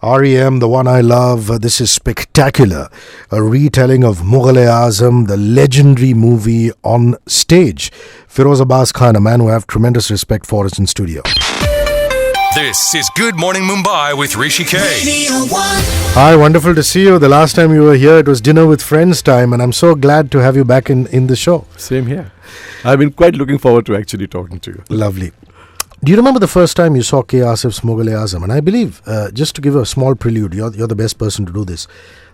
REM, the one I love. This is spectacular. A retelling of Mughal-e-Azam, the legendary movie on stage. Feroz Abbas Khan, a man who I have tremendous respect for, is in studio. This is Good Morning Mumbai with Hrishi.K. Hi, wonderful to see you. The last time you were here, it was dinner with friends time, and I'm so glad to have you back in the show. Same here. I've been quite looking forward to actually talking to you. Lovely. Do you remember the first time you saw K. Asif's Mughal-e-Azam? And I believe, just to give a small prelude, you're the best person to do this,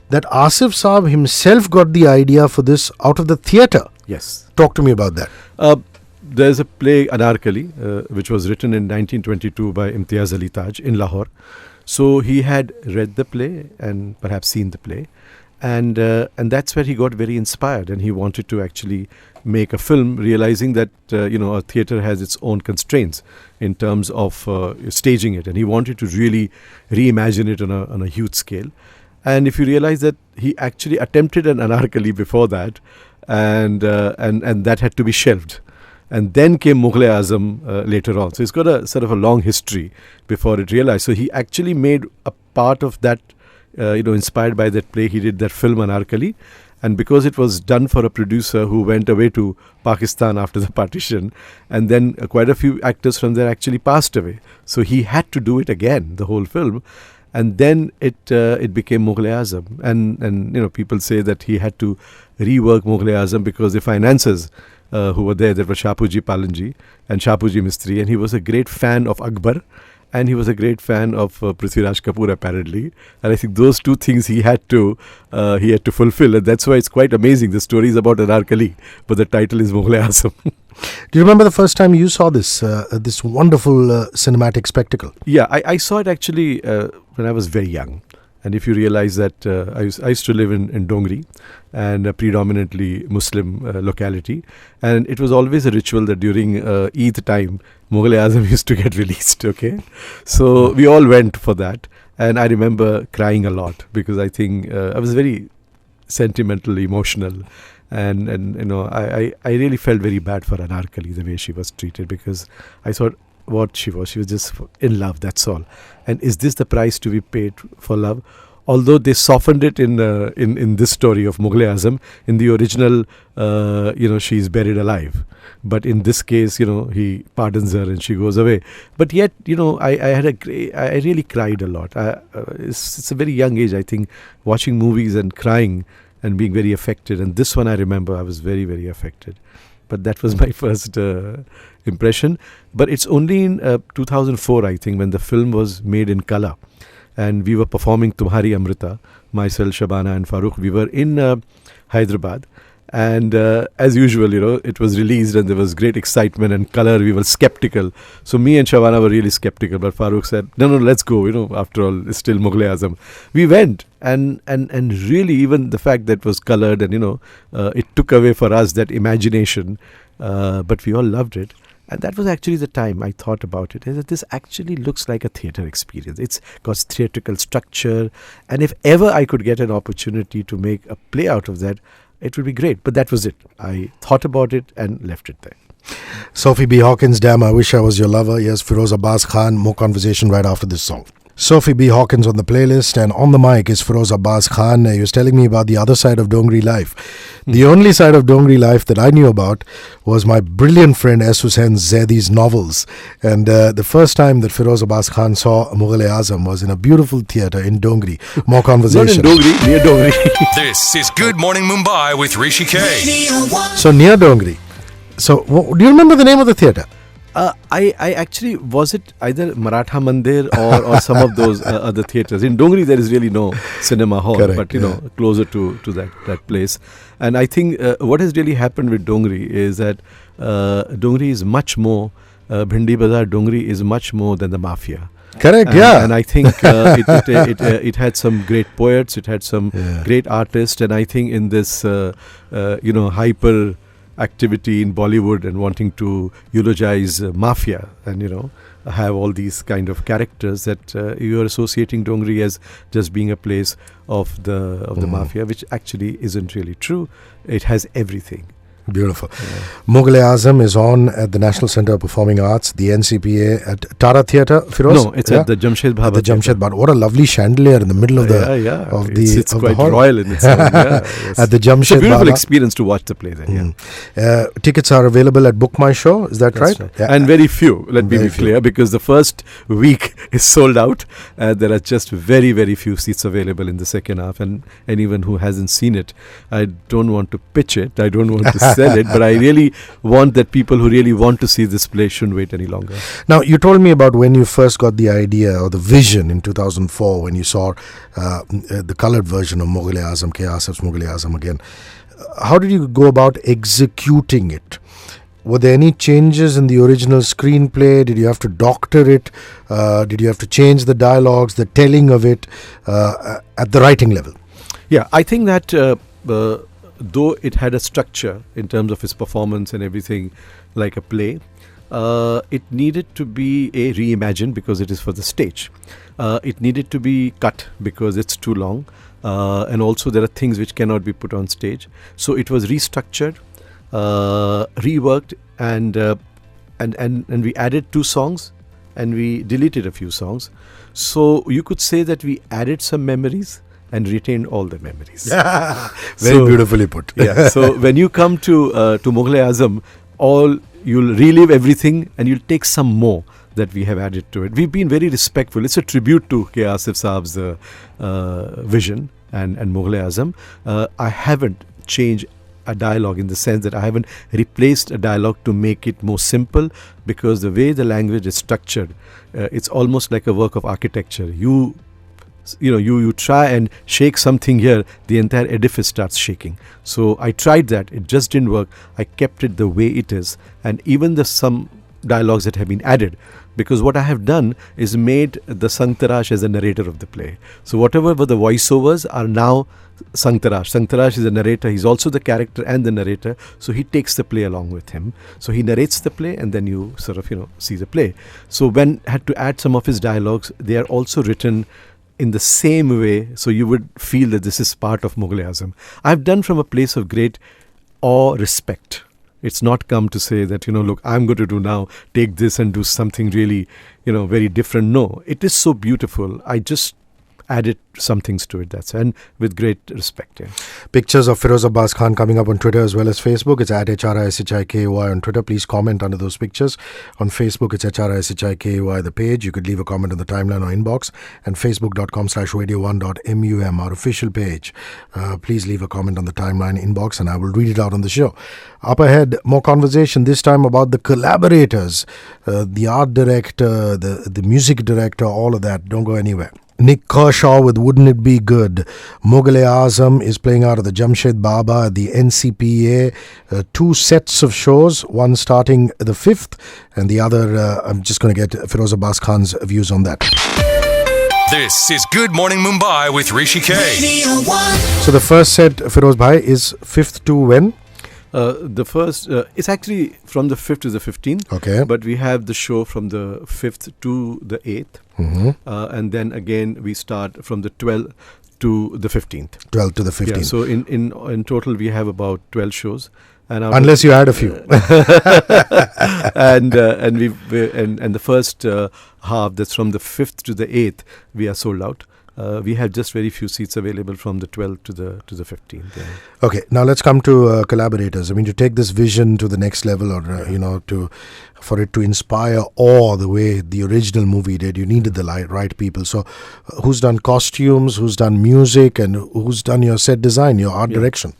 that Asif Saab himself got the idea for this out of the theatre. Yes. Talk to me about that. There's a play, Anarkali, which was written in 1922 by Imtiaz Ali Taj in Lahore. So he had read the play and perhaps seen the play. And that's where he got very inspired, and he wanted to actually make a film, realizing that a theatre has its own constraints in terms of staging it, and he wanted to really reimagine it on a huge scale. And if you realize that he actually attempted an Anarkali before that, and that had to be shelved, and then came Mughal-e-Azam later on. So it's got a sort of a long history before it realized. So he actually made a part of that. Inspired by that play, he did that film Anarkali, and because it was done for a producer who went away to Pakistan after the partition, and then quite a few actors from there actually passed away, so he had to do it again, the whole film, and then it became Mughal-e-Azam, and people say that he had to rework Mughal-e-Azam because the financiers who were there were Shapuji Palanji and Shapuji Mistry, and he was a great fan of Akbar. And he was a great fan of Prithviraj Kapoor, apparently. And I think those two things he had to fulfill. And that's why it's quite amazing. The story is about Anarkali, but the title is Mughal-e-Azam. Do you remember the first time you saw this wonderful cinematic spectacle? Yeah, I saw it actually when I was very young. And if you realize that I used to live in Dongri, and a predominantly Muslim locality, and it was always a ritual that during Eid time, Mughal-e-Azam used to get released, okay? So we all went for that, and I remember crying a lot because I think I was very sentimental, emotional, and I really felt very bad for Anarkali, the way she was treated, because I thought what she was just in love, that's all. And is this the price to be paid for love? Although they softened it in this story of Mughal-e-Azam, in the original, she's buried alive. But in this case, he pardons her and she goes away. But yet, I really cried a lot. It's a very young age, I think, watching movies and crying and being very affected. And this one, I remember, I was very, very affected. But that was my first impression. But it's only in 2004, I think, when the film was made in color. And we were performing Tumhari Amrita, myself, Shabana and Farooq. We were in Hyderabad. And as usual, it was released and there was great excitement and color. We were skeptical. So me and Shabana were really skeptical. But Farooq said, no, let's go. After all, it's still Mughal-e-Azam. We went. And really, even the fact that it was colored and, it took away for us that imagination. But we all loved it. And that was actually the time I thought about it, is that this actually looks like a theatre experience. It's got theatrical structure. And if ever I could get an opportunity to make a play out of that, it would be great. But that was it. I thought about it and left it there. Sophie B. Hawkins, damn, I wish I was your lover. Yes, Feroz Abbas Khan. More conversation right after this song. Sophie B. Hawkins on the playlist, and on the mic is Feroz Abbas Khan. He was telling me about the other side of Dongri life. The only side of Dongri life that I knew about was my brilliant friend S. Hussain Zaidi's novels. And the first time that Feroz Abbas Khan saw Mughal-e-Azam was in a beautiful theatre in Dongri. More conversation. Not in Dongri, near Dongri. This is Good Morning Mumbai with Hrishi.K. So near Dongri. So do you remember the name of the theatre? I actually, was it either Maratha Mandir or some of those other theatres? In Dongri, there is really no cinema hall. Correct, but closer to that place. And I think what has really happened with Dongri is that Dongri is much more, Bhindi Bazar Dongri is much more than the mafia. Correct, yeah. And I think it had some great poets, it had some great artists, and I think in this, hyper activity in Bollywood and wanting to eulogize mafia and have all these kind of characters, that you are associating Dongri as just being a place of the mafia, which actually isn't really true. It has everything. Beautiful. Mughal-e-Azam is on at the National Centre of Performing Arts, the NCPA at Tara Theatre, Feroz? No, it's at the Jamshed Bhabha. The Jamshed Bhabha. What a lovely chandelier in the middle of It's of quite the hall. royal in its own. Yes. At the Jamshed It's a beautiful Bhabha. experience to watch the play then. Tickets are available at Book My Show, is that That's right? And very few, let me Very be clear, because the first week is sold out. There are just very, very few seats available in the second half. And anyone who hasn't seen it, I don't want to pitch it, I don't want to sell it, but I really want that people who really want to see this play shouldn't wait any longer. Now, you told me about when you first got the idea or the vision in 2004 when you saw the coloured version of Mughal-e-Azam, K. Asif's Mughal-e-Azam again. How did you go about executing it? Were there any changes in the original screenplay? Did you have to doctor it? Did you have to change the dialogues, the telling of it at the writing level? Yeah, I think that though it had a structure in terms of its performance and everything like a play, it needed to be reimagined because it is for the stage. It needed to be cut because it's too long. And also there are things which cannot be put on stage. So it was restructured, reworked, and we added 2 songs and we deleted a few songs. So you could say that we added some memories and retained all the memories. Very beautifully put. So when you come to Mughal-e-Azam, you'll relive everything and you'll take some more that we have added to it. We've been very respectful. It's a tribute to K. Asif Saab's vision and Mughal-e-Azam. I haven't changed a dialogue in the sense that I haven't replaced a dialogue to make it more simple, because the way the language is structured, it's almost like a work of architecture. You try and shake something here, the entire edifice starts shaking. So I tried that, it just didn't work. I kept it the way it is, and even some dialogues that have been added, because what I have done is made the Sangtarash as a narrator of the play. So whatever were the voiceovers are now Sangtarash. Sangtarash is a narrator. He's also the character and the narrator. So he takes the play along with him. So he narrates the play and then you sort of, see the play. So when I had to add some of his dialogues, they are also written in the same way, so you would feel that this is part of Mughal-e-Azam. I've done from a place of great awe, respect. It's not come to say that, look, I'm going to do now, take this and do something really, very different. No, it is so beautiful. I just added some things to it, and with great respect. Yeah. Pictures of Feroz Abbas Khan coming up on Twitter as well as Facebook. It's at HRISHIKAY on Twitter. Please comment under those pictures. On Facebook, it's HRISHIKAY, the page. You could leave a comment on the timeline or inbox. And facebook.com/radio1.mum, our official page. Please leave a comment on the timeline inbox and I will read it out on the show. Up ahead, more conversation, this time about the collaborators, the art director, the music director, all of that. Don't go anywhere. Nick Kershaw with Wouldn't It Be Good. Mughal-e-Azam is playing out of the Jamshed Bhabha at the NCPA. 2 sets of shows, one starting the 5th and the other, I'm just going to get Feroz Abbas Khan's views on that. This is Good Morning Mumbai with Hrishi.K. So the first set, Feroz Bhai, is 5th to when? The first, it's actually from the 5th to the 15th. Okay. But we have the show from the 5th to the 8th. Mm-hmm. And then again, we start from the 12th to the 15th. 12th to the 15th. Yeah, so in total, we have about 12 shows. And unless you add a few. and the first half, that's from the 5th to the 8th, we are sold out. We have just very few seats available from the 12th to the 15th. Yeah. Okay, now let's come to collaborators. I mean, to take this vision to the next level, or for it to inspire awe the way the original movie did, you needed the right people. So, who's done costumes? Who's done music? And who's done your set design, your art direction?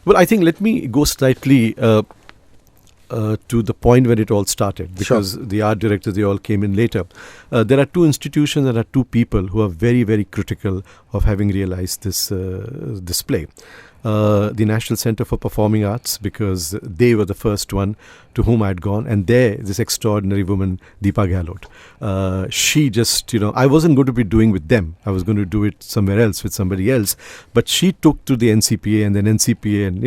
Well, I think let me go slightly to the point when it all started, because the art directors, they all came in later. There are 2 institutions and there are 2 people who are very, very critical of having realized this play. The National Centre for Performing Arts, because they were the first one to whom I had gone, and this extraordinary woman, Deepa Gehlot. She just, I wasn't going to be doing with them. I was going to do it somewhere else with somebody else. But she took to the NCPA, and then NCPA and,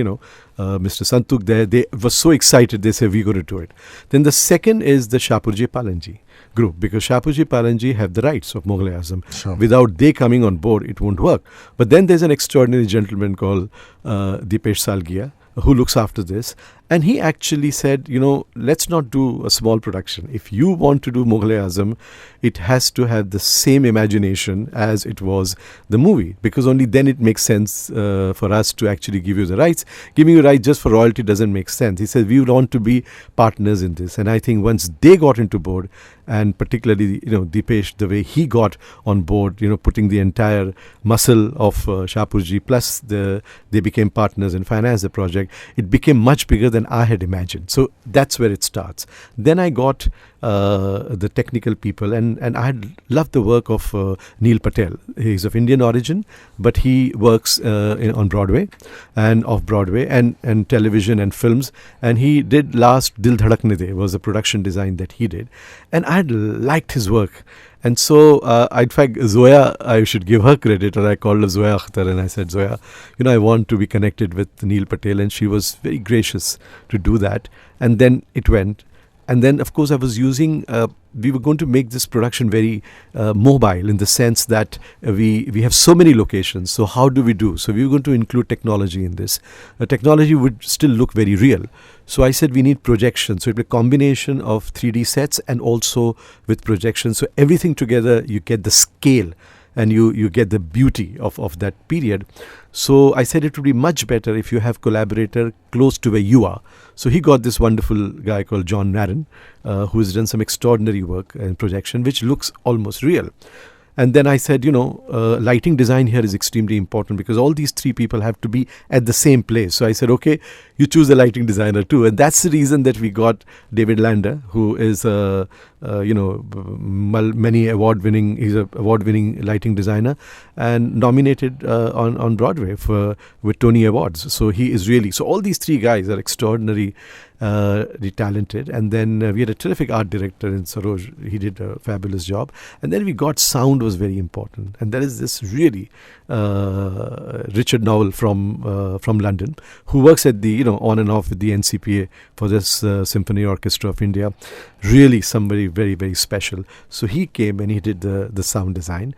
Mr. Santuk there, they were so excited, they said, we're going to do it. Then the second is the Shapurji Palanji group, because Shapurji Palanji have the rights of Mughal-e-Azam. Sure. Without they coming on board, it won't work. But then there's an extraordinary gentleman called Dipesh Salgia, who looks after this. And he actually said, let's not do a small production. If you want to do Mughal-e-Azam, it has to have the same imagination as it was the movie, because only then it makes sense for us to actually give you the rights. Giving you rights just for royalty doesn't make sense. He said, we want to be partners in this. And I think once they got into board, and particularly, Dipesh, the way he got on board, putting the entire muscle of Shahpurji, plus they became partners and financed the project, it became much bigger than I had imagined. So that's where it starts. Then I got the technical people, and I had loved the work of Neil Patel. He's of Indian origin, but he works on Broadway and off-Broadway and television and films. And he did last Dil Dhadakne De was a production design that he did. And I had liked his work. And so, in fact, Zoya, I should give her credit, and I called her Zoya Akhtar, and I said, Zoya, I want to be connected with Neil Patel, and she was very gracious to do that. And then it went. And then, of course, I was using, we were going to make this production very mobile, in the sense that we have so many locations. So how do we do? So we were going to include technology in this. Technology would still look very real. So I said we need projection. So it would be a combination of 3D sets and also with projection. So everything together, you get the scale and you get the beauty of that period. So I said it would be much better if you have collaborator close to where you are. So he got this wonderful guy called John Narron, who has done some extraordinary work in projection, which looks almost real. And then I said, lighting design here is extremely important, because all these three people have to be at the same place. So I said, okay, you choose a lighting designer too. And that's the reason that we got David Lander, who is many award-winning, he's an award-winning lighting designer, and nominated on Broadway with Tony Awards. So he is really, so all these three guys are extraordinary, talented. And then we had a terrific art director in Saroj. He did a fabulous job. And then we got sound was very important. And there is this really Richard Nowell from London, who works at the, on and off with the NCPA for this Symphony Orchestra of India. Really somebody very, very special. So he came and he did the sound design.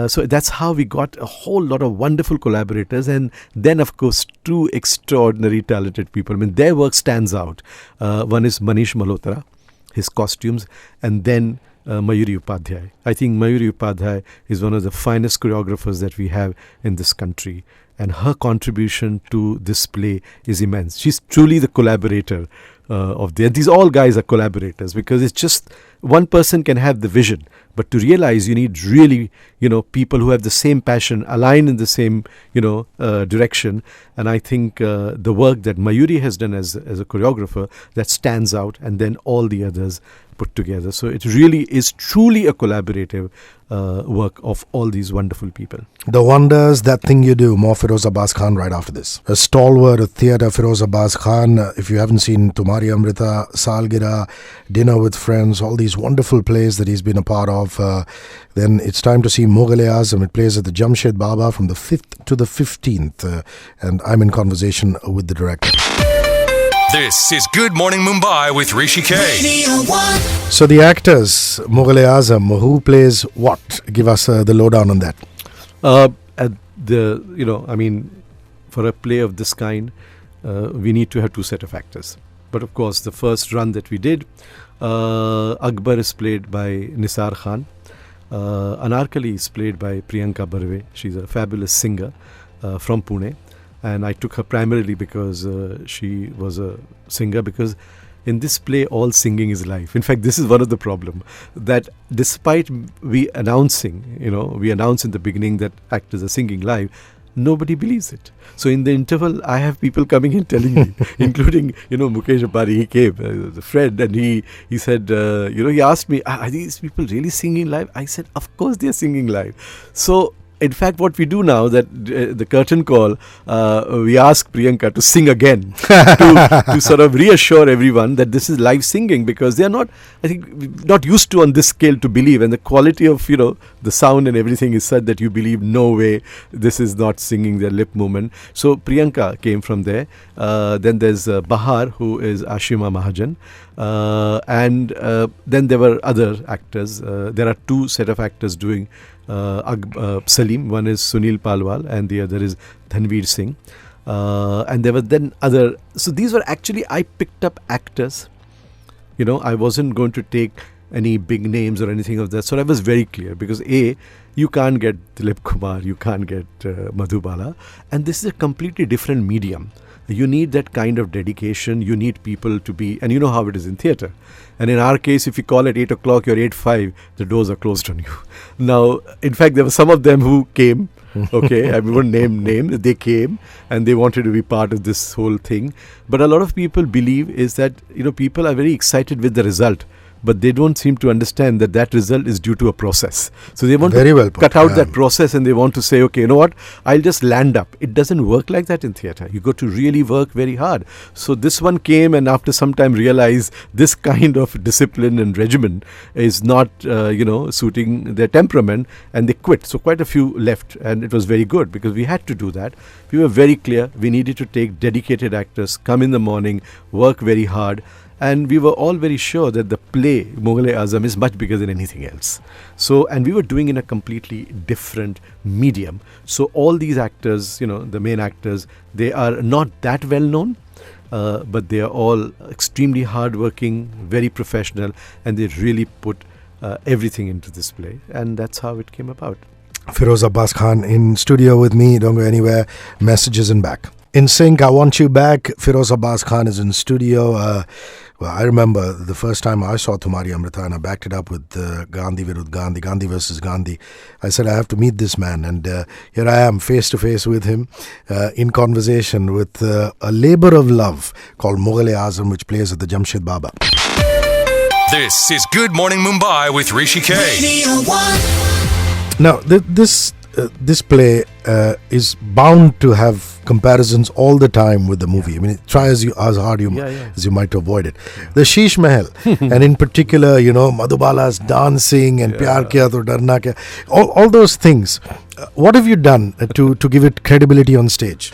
So that's how we got a whole lot of wonderful collaborators, and then of course two extraordinary talented people. I mean, their work stands out. One is Manish Malhotra, his costumes, and then Mayuri Upadhyay. I think Mayuri Upadhyay is one of the finest choreographers that we have in this country, and her contribution to this play is immense. She's truly the collaborator of these all guys are collaborators, because it's just one person can have the vision, but to realize you need really people who have the same passion, aligned in the same direction. And I think the work that Mayuri has done as a choreographer, that stands out, and then all the others put together. So it really is truly a collaborative work of all these wonderful people. The Wonders, That Thing You Do, more Feroz Abbas Khan right after this. A stalwart of theatre, Feroz Abbas Khan. If you haven't seen Tumhari Amrita, Salgira, Dinner with Friends, all these wonderful plays that he's been a part of, then it's time to see Mughal-e-Azam. It plays at the Jamshed Baba from the 5th to the 15th. And I'm in conversation with the director. This is Good Morning Mumbai with Hrishi.K. So the actors, Mughal-e-Azam, who plays what? Give us the lowdown on that. For a play of this kind, we need to have two set of actors. But of course, the first run that we did, Akbar is played by Nisar Khan. Anarkali is played by Priyanka Barve. She's a fabulous singer from Pune. And I took her primarily because she was a singer, because in this play, all singing is live. In fact, this is one of the problems, that despite we announce in the beginning that actors are singing live, nobody believes it. So in the interval, I have people coming in telling me, including, Mukesh Appari, he came, the friend, and he said, he asked me, are these people really singing live? I said, of course they're singing live. So in fact, what we do now, that the curtain call, we ask Priyanka to sing again to sort of reassure everyone that this is live singing, because they are not, I think, not used to on this scale to believe. And the quality of, the sound and everything is such that you believe, no way, this is not singing, their lip movement. So Priyanka came from there. Then there's Bahar, who is Ashima Mahajan. And then there were other actors. There are two set of actors doing Salim. One is Sunil Palwal and the other is Dhanveer Singh. And there were then other. So these were actually, I picked up actors. I wasn't going to take any big names or anything of that. So I was very clear because you can't get Dilip Kumar, you can't get Madhubala, and this is a completely different medium. You need that kind of dedication. You need people to be, and you know how it is in theatre. And in our case, if you call at 8 o'clock, you're 8:05, the doors are closed on you. Now, in fact, there were some of them who came. Okay, I won't name names. They came and they wanted to be part of this whole thing. But a lot of people believe is that people are very excited with the result, but they don't seem to understand that result is due to a process. So they want to cut out that process, and they want to say, okay, you know what, I'll just land up. It doesn't work like that in theatre. You got to really work very hard. So this one came and after some time realized this kind of discipline and regimen is not, suiting their temperament, and they quit. So quite a few left, and it was very good because we had to do that. We were very clear. We needed to take dedicated actors, come in the morning, work very hard. And we were all very sure that the play Mughal-e-Azam is much bigger than anything else. So, and we were doing in a completely different medium. So all these actors, the main actors, they are not that well known, but they are all extremely hardworking, very professional, and they really put everything into this play. And that's how it came about. Feroz Abbas Khan in studio with me. Don't go anywhere. Messages and back. In sync, I want you back. Feroz Abbas Khan is in studio. I remember the first time I saw Tumhari Amrita and I backed it up with Gandhi Virudh Gandhi, Gandhi versus Gandhi. I said, I have to meet this man. And here I am, face to face with him, in conversation with a labour of love called Mughal-e-Azam, which plays at the Jamshed Baba. This is Good Morning Mumbai with Hrishi.K. Now, this play is bound to have comparisons all the time with the movie. I mean, try as hard as you might to avoid it. The Sheesh Mahal, and in particular, Madhubala's dancing and Pyar Kiya To Darna Kya, all those things. What have you done to give it credibility on stage?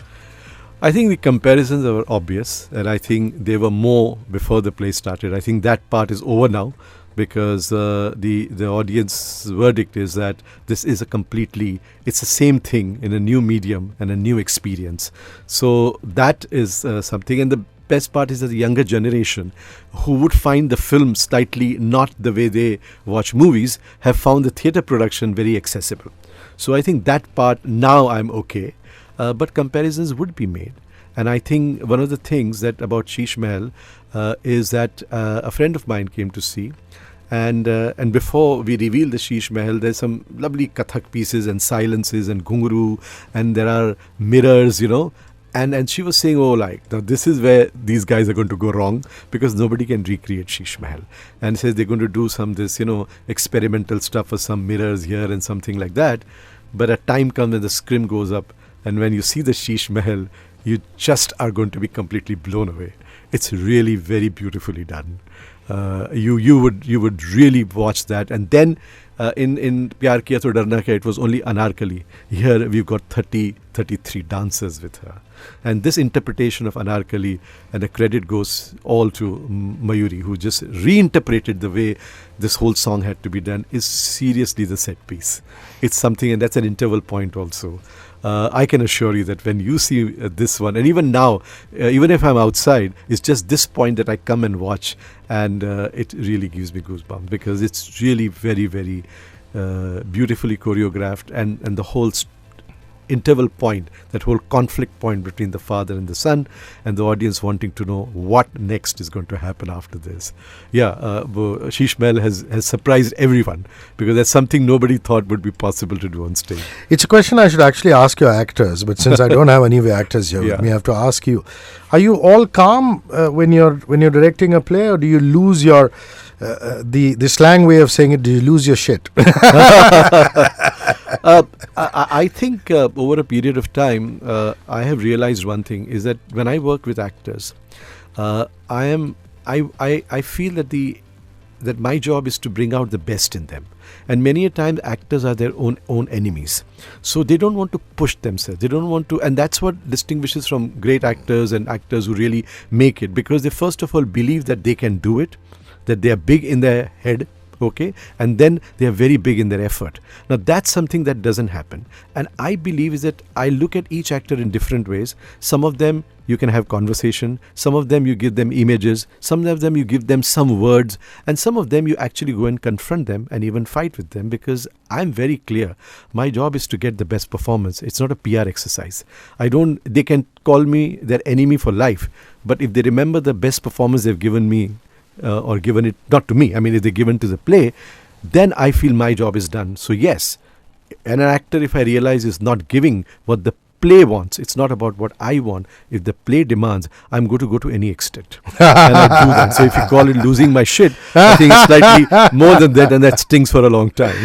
I think the comparisons are obvious, and I think they were more before the play started. I think that part is over now, because the audience verdict is that this is it's the same thing in a new medium and a new experience. So that is something. And the best part is that the younger generation who would find the film slightly not the way they watch movies have found the theatre production very accessible. So I think that part now I'm okay. But comparisons would be made. And I think one of the things that about Sheesh Mahal is that a friend of mine came to see. And before we reveal the Sheesh Mahal, there's some lovely Kathak pieces and silences and ghungru, and there are mirrors, And she was saying, now this is where these guys are going to go wrong, because nobody can recreate Sheesh Mahal. And says they're going to do this, experimental stuff for some mirrors here and something like that. But a time comes when the scrim goes up, and when you see the Sheesh Mahal, you just are going to be completely blown away. It's really very beautifully done. You would really watch that. And then in Pyar Kiya To Darna Kya, it was only Anarkali. Here we've got 33 dancers with her. And this interpretation of Anarkali, and the credit goes all to Mayuri, who just reinterpreted the way this whole song had to be done, is seriously the set piece. It's something, and that's an interval point also. I can assure you that when you see this one, and even now, even if I'm outside, it's just this point that I come and watch, and it really gives me goosebumps, because it's really very, very beautifully choreographed, and the whole interval point, that whole conflict point between the father and the son, and the audience wanting to know what next is going to happen after this. Sheesh Mahal has surprised everyone, because that's something nobody thought would be possible to do on stage. It's a question I should actually ask your actors, but since I don't have any of your actors here with me, I have to ask you: are you all calm when you're directing a play, or do you lose your the slang way of saying it? Do you lose your shit? I think over a period of time, I have realized one thing, is that when I work with actors, I feel that my job is to bring out the best in them. And many a time actors are their own enemies. So they don't want to push themselves. They don't want to, and that's what distinguishes from great actors and actors who really make it, because they first of all believe that they can do it, that they are big in their head, okay, and then they are very big in their effort. Now that's something that doesn't happen, and I believe is that I look at each actor in different ways. Some of them you can have conversation, some of them you give them images, some of them you give them some words, and some of them you actually go and confront them and even fight with them, because I'm very clear my job is to get the best performance. It's not a PR exercise. They can call me their enemy for life, but if they remember the best performance they've given me, or given it not to me, I mean if they're given to the play, then I feel my job is done. So yes, and an actor, if I realize, is not giving what the play wants, it's not about what I want. If the play demands, I'm going to go to any extent, and I do that. So if you call it losing my shit, I think it's slightly more than that, and that stings for a long time.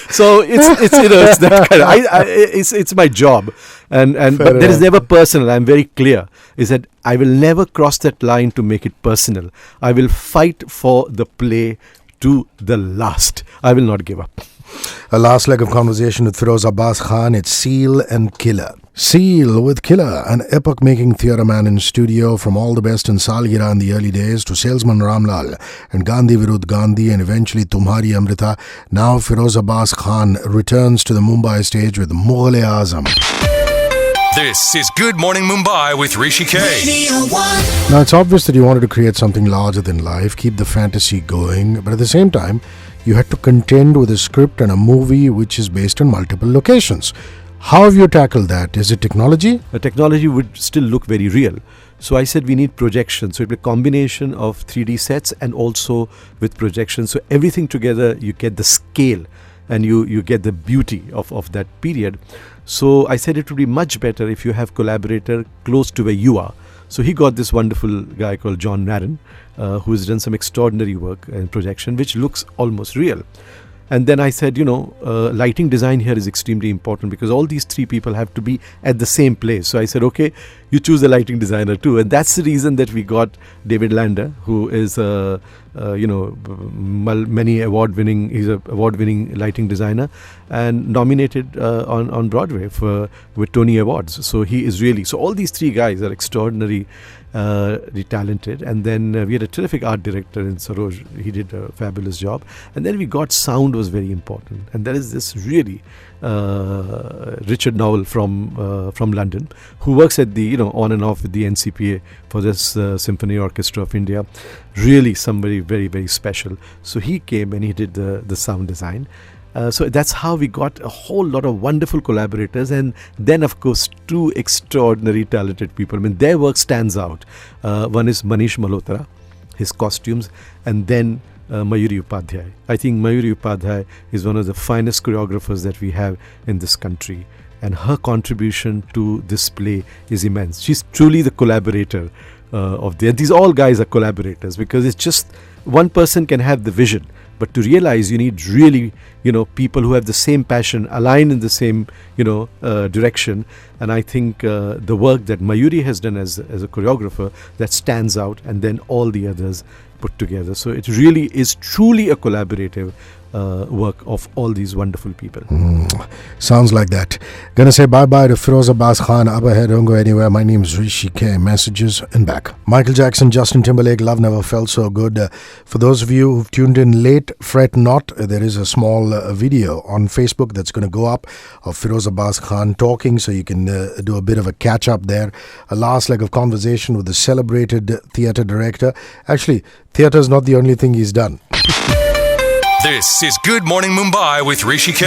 So it's that kind of, it's my job, and but there is never personal. I'm very clear is that I will never cross that line to make it personal. I will fight for the play to the last. I will not give up. A last leg of conversation with Feroz Abbas Khan. It's Seal and Killer. Seal with Killer, an epoch-making theatre man in studio, from All the Best in Salgira in the early days to Salesman Ramlal and Gandhi Virudh Gandhi and eventually Tumhari Amrita. Now Feroz Abbas Khan returns to the Mumbai stage with Mughal-e-Azam. This is Good Morning Mumbai with Hrishi.K. Now it's obvious that you wanted to create something larger than life, keep the fantasy going, but at the same time, you had to contend with a script and a movie which is based on multiple locations. How have you tackled that? Is it technology? The technology would still look very real. So I said we need projection. So it will be a combination of 3D sets and also with projection. So everything together, you get the scale and you get the beauty of that period. So I said it would be much better if you have collaborator close to where you are. So he got this wonderful guy called John Narron, who has done some extraordinary work in projection, which looks almost real. And then I said, lighting design here is extremely important, because all these three people have to be at the same place. So I said, okay, you choose a lighting designer too. And that's the reason that we got David Lander, who is many award-winning, he's an award-winning lighting designer and nominated on Broadway with Tony Awards. So he is really, so all these three guys are extraordinary, talented. And then we had a terrific art director in Saroj. He did a fabulous job. And then we got sound was very important. And there is this really Richard Nowell from London, who works at the on and off with the NCPA for this Symphony Orchestra of India. Really somebody very, very special. So he came and he did the sound design. So that's how we got a whole lot of wonderful collaborators, and then of course two extraordinary talented people. I mean, their work stands out. One is Manish Malhotra, his costumes, and then Mayuri Upadhyay. I think Mayuri Upadhyay is one of the finest choreographers that we have in this country, and her contribution to this play is immense. She's truly the collaborator these all guys are collaborators, because it's just one person can have the vision, but to realize you need really people who have the same passion, aligned in the same direction. And I think the work that Mayuri has done as a choreographer, that stands out, and then all the others put together. So it really is truly a collaborative work of all these wonderful people. Sounds like that. Gonna say bye-bye to Feroz Abbas Khan. Abba here, don't go anywhere. My name's Hrishi.K. Messages and back. Michael Jackson, Justin Timberlake, Love Never Felt So Good. For those of you who've tuned in late, fret not. There is a small video on Facebook that's going to go up of Feroz Abbas Khan talking, so you can do a bit of a catch-up there. A last leg of conversation with the celebrated theatre director. Actually, theatre is not the only thing he's done. This is Good Morning Mumbai with Hrishi.K.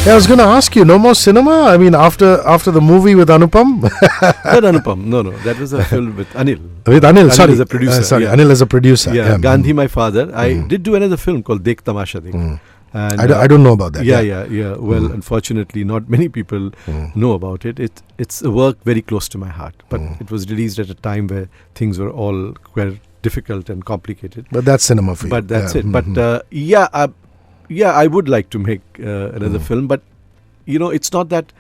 I was going to ask you, no more cinema? I mean, after the movie with Anupam? Not Anupam, no. That was a film with Anil. With Anil, sorry. As a producer. Yeah. Anil as a producer. Yeah. Gandhi, my father. I did do another film called Dekh Tamasha Dekh. And, I don't know about that. Yeah. Well, unfortunately, not many people know about it. It's a work very close to my heart. But it was released at a time where things were all quite difficult and complicated. But that's cinema for you. But that's it. But I would like to make another film. But it's not that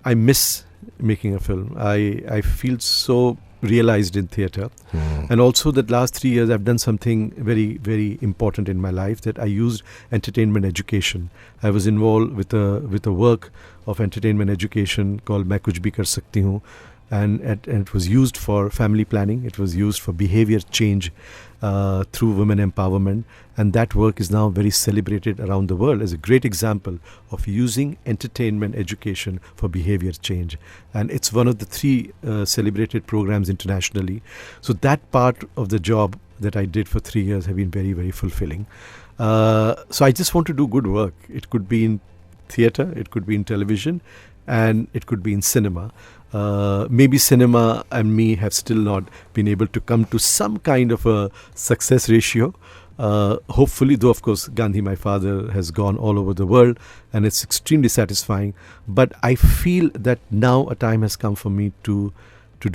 I miss making a film. I feel so realized in theatre, and also that last 3 years I've done something very, very important in my life, that I used entertainment education. I was involved with a work of entertainment education called Main Kuch Bhi Kar Sakti Hoon, and it was used for family planning. It was used for behavior change through women empowerment, and that work is now very celebrated around the world as a great example of using entertainment education for behavior change. And it's one of the 3 celebrated programs internationally. So that part of the job that I did for 3 years have been very, very fulfilling. So I just want to do good work. It could be in theatre, it could be in television, and it could be in cinema. Maybe cinema and me have still not been able to come to some kind of a success ratio. Hopefully, though, of course, Gandhi, my father, has gone all over the world and it's extremely satisfying. But I feel that now a time has come for me to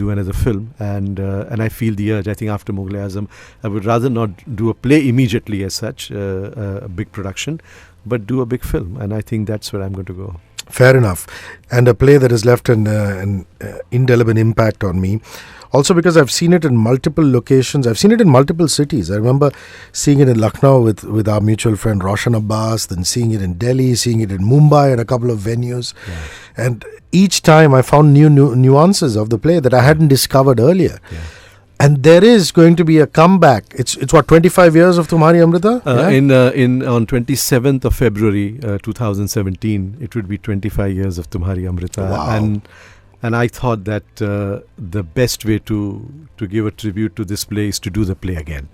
do another film, and I feel the urge. I think after Mughal-e-Azam, I would rather not do a play immediately as such, a big production, but do a big film. And I think that's where I'm going to go. Fair enough. And a play that has left an indelible impact on me. Also because I've seen it in multiple locations. I've seen it in multiple cities. I remember seeing it in Lucknow with our mutual friend Roshan Abbas, then seeing it in Delhi, seeing it in Mumbai at a couple of venues. Yeah. And each time I found new nuances of the play that I hadn't discovered earlier. Yeah. And there is going to be a comeback. It's what, 25 years of Tumhari Amrita? On 27th of February 2017, it would be 25 years of Tumhari Amrita. Wow. And I thought that the best way to give a tribute to this play is to do the play again.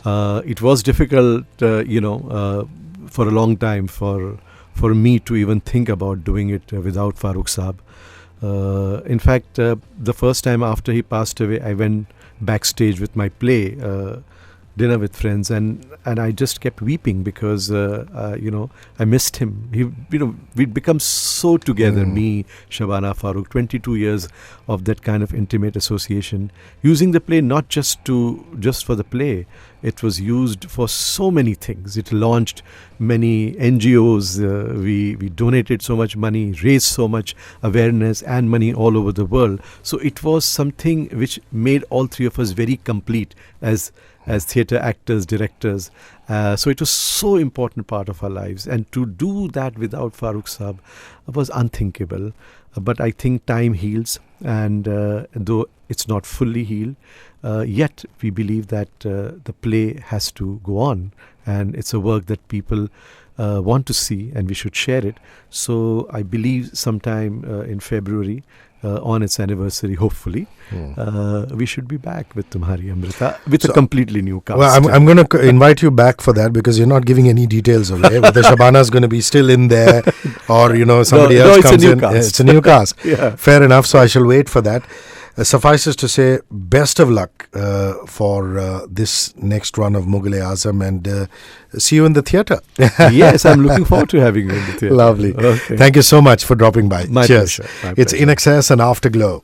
It was difficult, for a long time for me to even think about doing it without Farooq Saab. In fact, the first time after he passed away, I went backstage with my play, dinner with friends, and I just kept weeping because I missed him. We'd become so together, me, Shabana, Farooq, 22 years of that kind of intimate association, using the play not just for the play. It was used for so many things. It launched many NGOs. We donated so much money, raised so much awareness and money all over the world. So it was something which made all 3 of us very complete as theatre actors, directors. So it was so important part of our lives. And to do that without Farooq Saab was unthinkable. But I think time heals, and though it's not fully healed, yet we believe that the play has to go on, and it's a work that people want to see, and we should share it. So I believe sometime in February, on its anniversary, hopefully, we should be back with Tumhari Amrita with a completely new cast. Well, I'm going to invite you back for that, because you're not giving any details away. Whether Shabana is going to be still in there, or somebody else comes in. It's a new cast. Yeah. Fair enough. So I shall wait for that. Suffices to say, best of luck for this next run of Mughal-e-Azam, and see you in the theatre. Yes, I'm looking forward to having you in the theatre. Lovely. Okay. Thank you so much for dropping by. My Cheers. pleasure. It's In Excess and Afterglow.